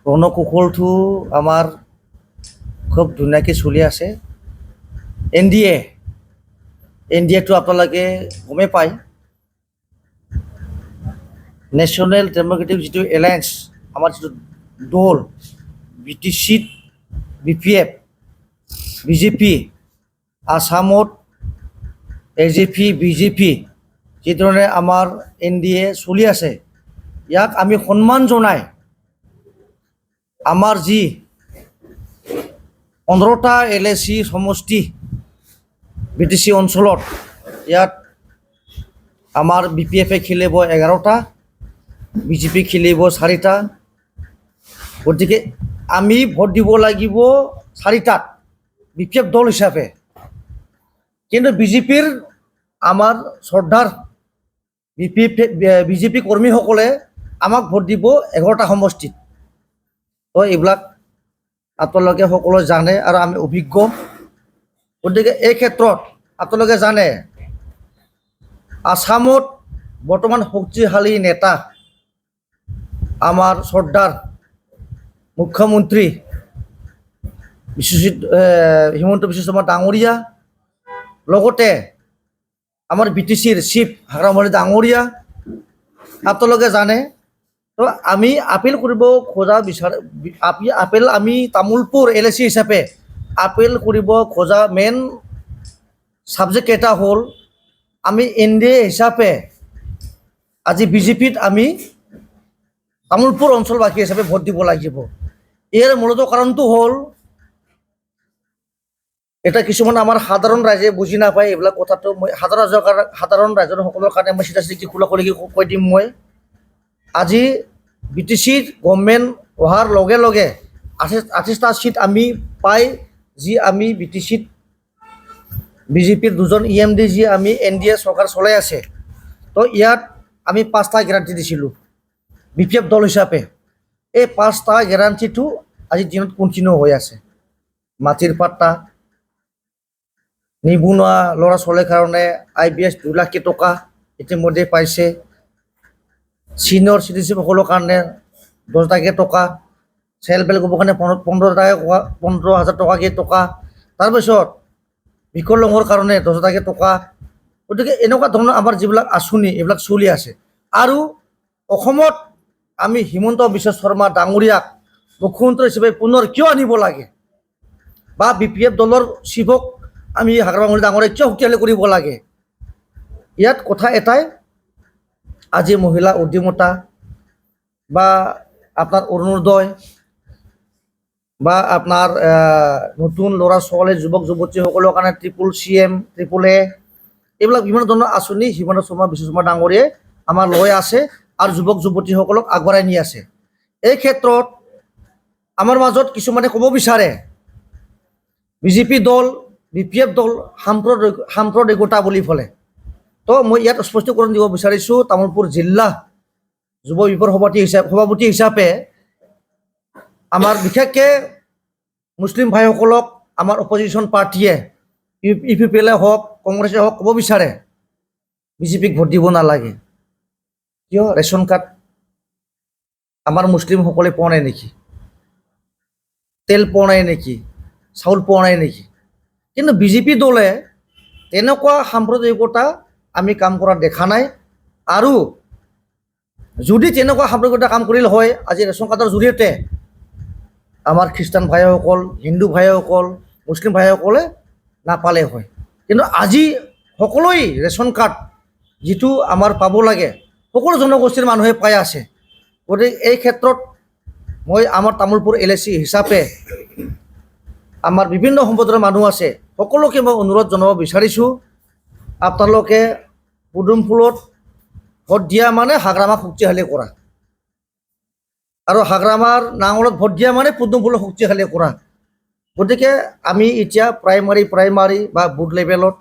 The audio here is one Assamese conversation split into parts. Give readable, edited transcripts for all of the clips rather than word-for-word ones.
ৰণকৌশলটো আমাৰ খুব ধুনীয়াকৈ চলি আছে। এনডিএটো আপোনালোকে গমেই পায়, নেশ্যনেল ডেম'ক্ৰেটিক যিটো এলায়েন্স, আমাৰ যিটো দল, BTC, BPF, বিজেপি, আসামত AJP, বিজেপি, যিধৰণে আমাৰ NDA চলি আছে, ইয়াক আমি সন্মান জনাই আমাৰ যি 15টা LAC সমষ্টি BTC অঞ্চলত, ইয়াত আমাৰ BPF খেলিব 11টা, বিজেপি খেলিব 4টা। গতিকে আমি ভোট দিব লাগিব 4টাত BPF দল হিচাপে। কিন্তু বিজেপিৰ আমাৰ শ্ৰদ্ধাৰ বিজেপি কৰ্মীসকলে আমাক ভোট দিব 11টা সমষ্টিত। তো এইবিলাক আপোনালোকে সকলোৱে জানে আৰু আমি অভিজ্ঞ। গতিকে এই ক্ষেত্ৰত আপোনালোকে জানে, আসামত বৰ্তমান শক্তিশালী নেতা আমাৰ শ্ৰদ্ধাৰ মুখ্যমন্ত্ৰী হিমন্ত বিশ্ব শৰ্মা ডাঙৰীয়া, লগতে আমাৰ BTCৰ চিফ হাগ্ৰামালী ডাঙৰীয়া। আপোনালোকে জানে, তো আমি আপিল কৰিব খোজা আমি তামোলপুৰ LAC হিচাপে আপিল কৰিব খোজা মেইন ছাবজেক্ট এটা হ'ল, আমি NDA হিচাপে আজি বিজেপিত আমি তামোলপুৰ অঞ্চলবাসী হিচাপে ভোট দিব লাগিব। ইয়াৰ মূলত কাৰণটো হ'ল, এটা কিছুমান আমাৰ সাধাৰণ ৰাইজে বুজি নাপায় এইবিলাক কথাটো। মই সাধাৰণ ৰাইজৰ সকলৰ কাৰণে মই চিধা খোলা খুলিকৈ কৈ দিম। মই আজি BTCৰ গভৰ্ণমেণ্ট অহাৰ লগে লগে 28টা চিট আমি পাই, যি আমি BTCত বিজেপিৰ 2জন EMD যি আমি NDA চৰকাৰ চলাই আছে, তো ইয়াত আমি 5টা গেৰাণ্টি দিছিলোঁ BPF দল হিচাপে। এই 5টা গেৰাণ্টিটো আজিৰ দিনত কণ্টিনিউ হৈ আছে। মাটিৰ পাট্টা, নিবনুৱা ল'ৰা ছোৱালীৰ কাৰণে IBS 2 লাখ টকা ইতিমধ্যে পাইছে, ছিনিয়ৰ চিটিজেনসকলৰ কাৰণে 10,000 টকা, চেল্ফ হেল্প গ্ৰুপৰ কাৰণে 15,000 টকাকৈ টকা, তাৰপিছত বিকলাংগৰ কাৰণে 10,000 টকা। গতিকে এনেকুৱা ধৰণৰ আমাৰ যিবিলাক আঁচনি এইবিলাক চলি আছে। আৰু অসমত আমি হিমন্ত বিশ্ব শৰ্মা ডাঙৰীয়াক মুখ্যমন্ত্ৰী হিচাপে পুনৰ কিয় আনিব লাগে, বা BPF দলৰ চিফক আমি হাগ্ৰামালী ডাঙৰীয়াক কিয় শক্তিশালী কৰিব লাগে, ইয়াত কথা এটাই, আজি মহিলা উদ্যমতা বা আপোনাৰ অৰুণোদয় বা আপোনাৰ নতুন ল'ৰা ছোৱালী যুৱক যুৱতীসকলৰ কাৰণে CCM, AAA, এইবিলাক বিভিন্ন ধৰণৰ আঁচনি হিমন্ত বিশ্ব শৰ্মা ডাঙৰীয়াই আমাৰ লৈ আছে আৰু যুৱক যুৱতীসকলক আগবঢ়াই নি আছে। এই ক্ষেত্ৰত আমাৰ মাজত কিছুমানে ক'ব বিচাৰে বিজেপি দল, BPF দল সাম্প্ৰদায়িকতা বুলি ফলে। তো মই ইয়াত স্পষ্টীকৰণ দিব বিচাৰিছোঁ, তামোলপুৰ জিলা যুৱ বিপ্লৱ সভাপতি হিচাপে আমাৰ বিশেষকৈ মুছলিম ভাইসকলক আমাৰ অপজিশ্যন পাৰ্টীয়ে UPPL হওক কংগ্ৰেছে হওক ক'ব বিচাৰে বিজেপিক ভোট দিব নালাগে। কিয়? ৰেচন কাৰ্ড আমাৰ মুছলিমসকলে পোৱা নাই নেকি? তেল পোৱা নাই নেকি? চাউল পোৱা নাই নেকি? কিন্তু বিজেপি দলে তেনেকুৱা সাম্প্ৰদায়িকতা আমি কাম কৰা দেখা নাই। আৰু যদি তেনেকুৱা সাম্প্ৰদায়িকতা কাম কৰিলে হয়, আজি ৰেচন কাৰ্ডৰ জৰিয়তে আমাৰ খ্ৰীষ্টান ভাইসকল, হিন্দু ভাইসকল, মুছলিম ভাইসকলে নাপালে হয়। কিন্তু আজি সকলোৱে ৰেচন কাৰ্ড যিটো আমাৰ পাব লাগে সকলো জনগোষ্ঠীৰ মানুহে পাই আছে। গতিকে এই ক্ষেত্ৰত মই আমাৰ তামোলপুৰ LAC হিচাপে আমাৰ বিভিন্ন সম্প্ৰদায়ৰ মানুহ আছে, সকলোকে মই অনুৰোধ জনাব বিচাৰিছোঁ, আপোনালোকে পদুম ফুলত ভোট দিয়া মানে হাগ্ৰামাক শক্তিশালী কৰা, আৰু হাগ্ৰামাৰ নাঙলত ভোট দিয়া মানে পদুম ফুলত শক্তিশালী কৰা। গতিকে আমি এতিয়া প্ৰাইমাৰী বা বুথ লেভেলত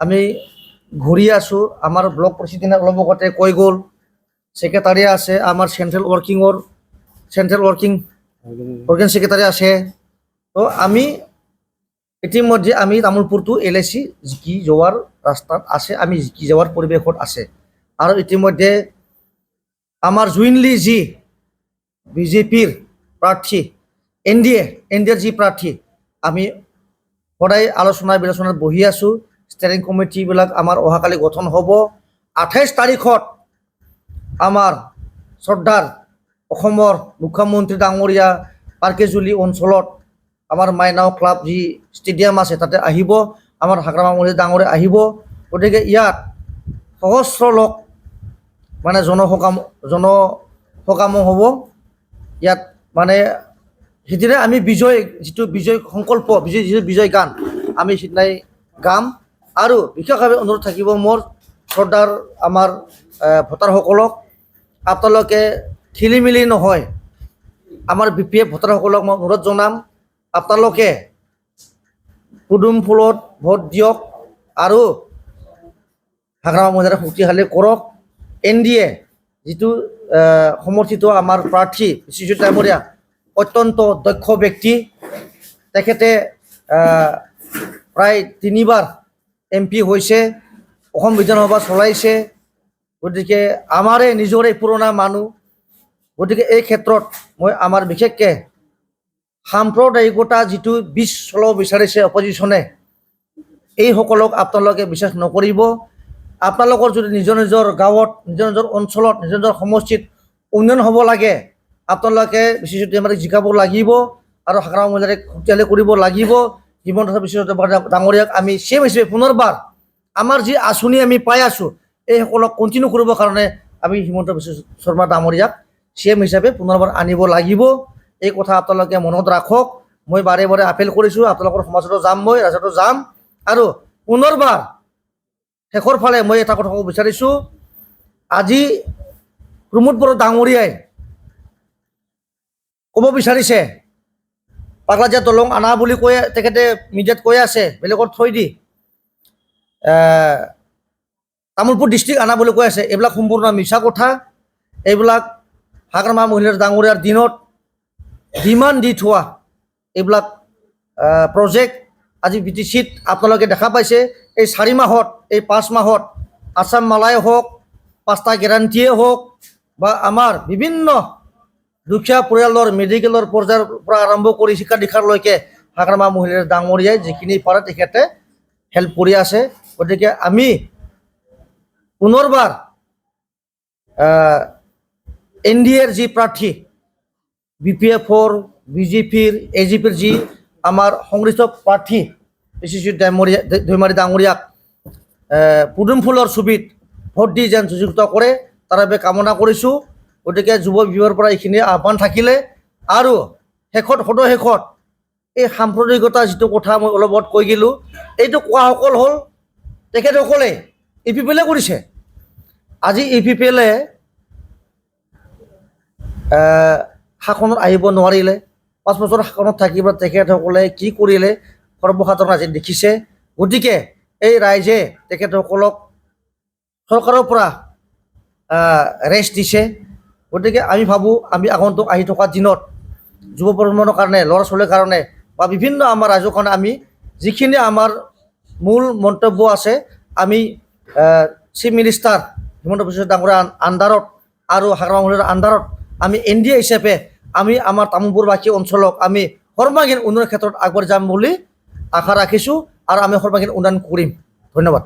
আমি ঘূৰি আছোঁ। আমাৰ ব্লক প্ৰেচিডেণ্টে অলপ আগতে কৈ গ'ল, ছেক্ৰেটাৰী আছে, আমাৰ চেণ্ট্ৰেল ৱৰ্কিং ছেক্ৰেটাৰী আছে। তো আমি ইতিমধ্যে আমি তামোলপুৰটো LAC জিকি যোৱাৰ ৰাস্তাত আছে, আমি জিকি যোৱাৰ পৰিৱেশত আছে। আৰু ইতিমধ্যে আমাৰ জুইনলি যি বিজেপিৰ প্ৰাৰ্থী এনডিএৰ যি প্ৰাৰ্থী আমি সদায় আলোচনা বিলোচনাত বহি আছোঁ। ষ্টেৰিং কমিটিবিলাক আমাৰ অহাকালি গঠন হ'ব। 28 তাৰিখত আমাৰ শ্ৰদ্ধাৰ অসমৰ মুখ্যমন্ত্ৰী ডাঙৰীয়া পাৰ্কেজুলি অঞ্চলত আমাৰ মাইনাও ক্লাব যি ষ্টেডিয়াম আছে তাতে আহিব, আমাৰ হাগ্ৰামা মহন্তি ডাঙৰীয়া আহিব। গতিকে ইয়াত সহস্ৰ লোক মানে জনসকামো হ'ব। ইয়াত মানে সিদিনা আমি যিটো বিজয় সংকল্প বিজয় গান আমি সিদিনাই গাম। আৰু বিশেষভাৱে অনুৰোধ থাকিব মোৰ শ্ৰদ্ধাৰ আমাৰ ভোটাৰসকলক, আপোনালোকে খেলি মেলি নহয়, আমাৰ BPF ভোটাৰসকলক মই অনুৰোধ জনাম, আপোনালোকে পদুম ফুলত ভোট দিয়ক আৰু হাগ্ৰামা মহিলাৰ শক্তিশালী কৰক। NDA যিটো সমৰ্থিত আমাৰ প্ৰাৰ্থী বিশ্বজিৎ ডাঙৰীয়া অত্যন্ত দক্ষ ব্যক্তি। তেখেতে প্ৰায় 3বাৰ MP হৈছে, অসম বিধানসভা চলাইছে। গতিকে আমাৰে নিজৰে পুৰণা মানুহ। গতিকে এই ক্ষেত্ৰত মই আমাৰ বিশেষকৈ সাম্প্ৰদায়িকতা যিটো বীজ চলাব বিচাৰিছে অপজিশ্যনে, এইসকলক আপোনালোকে বিশ্বাস নকৰিব। আপোনালোকৰ যদি নিজৰ নিজৰ গাঁৱত, নিজৰ নিজৰ অঞ্চলত, নিজৰ নিজৰ সমষ্টিত উন্নয়ন হ'ব লাগে, আপোনালোকে বিশ্বজিৎ ডাঙৰীয়াক জিকাব লাগিব আৰু হাগ্ৰামা মহিলাক শক্তিশালী কৰিব লাগিব। হিমন্ত বিশ্ব ডাঙৰীয়াক আমি CM হিচাপে পুনৰবাৰ আমাৰ যি আঁচনি আমি পাই আছোঁ এইসকলক কণ্টিনিউ কৰিবৰ কাৰণে আমি হিমন্ত বিশ্ব শৰ্মা ডাঙৰীয়াক CM হিচাপে পুনৰবাৰ আনিব লাগিব। এই কথা আপোনালোকে মনত ৰাখক। মই বাৰে বাৰে আপিল কৰিছোঁ, আপোনালোকৰ সমাজতো যাম, মই ৰাজ্যতো যাম। আৰু পুনৰবাৰ শেষৰ ফালে মই এটা কথা ক'ব বিচাৰিছোঁ, আজি প্ৰমোদ বড়ো ডাঙৰীয়াই ক'ব বিচাৰিছে পাগলাদিয়া দলং আনা বুলি কৈ তেখেতে মিডিয়াত কৈ আছে, বেলেগত থৈ দি তামোলপুৰ ডিষ্ট্ৰিক্ট আনা বুলি কৈ আছে। এইবিলাক সম্পূৰ্ণ মিছা কথা। এইবিলাক হাগ্ৰামা মহিলাৰ ডাঙৰীয়াৰ দিনত ডিমাণ্ড দি থোৱা এইবিলাক প্ৰজেক্ট আজি BTCত আপোনালোকে দেখা পাইছে। এই 4 মাহত, এই 5 মাহত আছাম মালাই হওক, 5টা গেৰাণ্টিয়ে হওক বা আমাৰ বিভিন্ন দুখীয়া পৰিয়ালৰ মেডিকেলৰ পৰ্যায়ৰ পৰা আৰম্ভ কৰি শিক্ষা দীক্ষালৈকে হাগ্ৰামা মহিলাৰ ডাঙৰীয়াই যিখিনি পাৰে তেখেতে হেল্প কৰি আছে। গতিকে আমি পুনৰবাৰ NDAৰ যি প্ৰাৰ্থী, BPFৰ, BJPৰ, AGPৰ যি আমাৰ সংগঠিত প্ৰাৰ্থী বিশ্বজিৎ দৈমাৰী ডাঙৰীয়াক পদুম ফুলৰ ছবিত ভোট দি যেন যুক্ত কৰে তাৰ বাবে কামনা কৰিছোঁ। গতিকে যুৱ বিভাগৰ পৰা এইখিনি আহ্বান থাকিলে। আৰু শেষত এই সাম্প্ৰদায়িকতা যিটো কথা মই অলপ আগত কৈ গ'লোঁ, এইটো কোৱাসকল হ'ল তেখেতসকলে EPPLে কৰিছে। আজি EPPLে শাসনত আহিব নোৱাৰিলে, 5 বছৰ শাসনত থাকিব তেখেতসকলে কি কৰিলে সৰ্বসাধাৰণ আজি দেখিছে। গতিকে এই ৰাইজে তেখেতসকলক চৰকাৰৰ পৰা ৰেষ্ট দিছে। গতিকে আমি ভাবোঁ আমি আগন্তুক আহি থকা দিনত যুৱ প্ৰজন্মৰ কাৰণে, ল'ৰা ছোৱালীৰ কাৰণে বা বিভিন্ন আমাৰ ৰাইজৰ কাৰণে আমি যিখিনি আমাৰ মূল মন্তব্য আছে আমি চিফ মিনিষ্টাৰ হিমন্ত বিশ্ব ডাঙৰীয়াৰ আণ্ডাৰত আৰু হাগ্ৰামা মহিলাৰ আণ্ডাৰত আমি NDA হিচাপে আমি আমাৰ তামোলপুৰবাসী অঞ্চলক আমি সৰ্বাংগীন উন্নয়নৰ ক্ষেত্ৰত আগবাঢ়ি যাম বুলি আশা ৰাখিছোঁ আৰু আমি সৰ্বাংগীন উন্নয়ন কৰিম। ধন্যবাদ।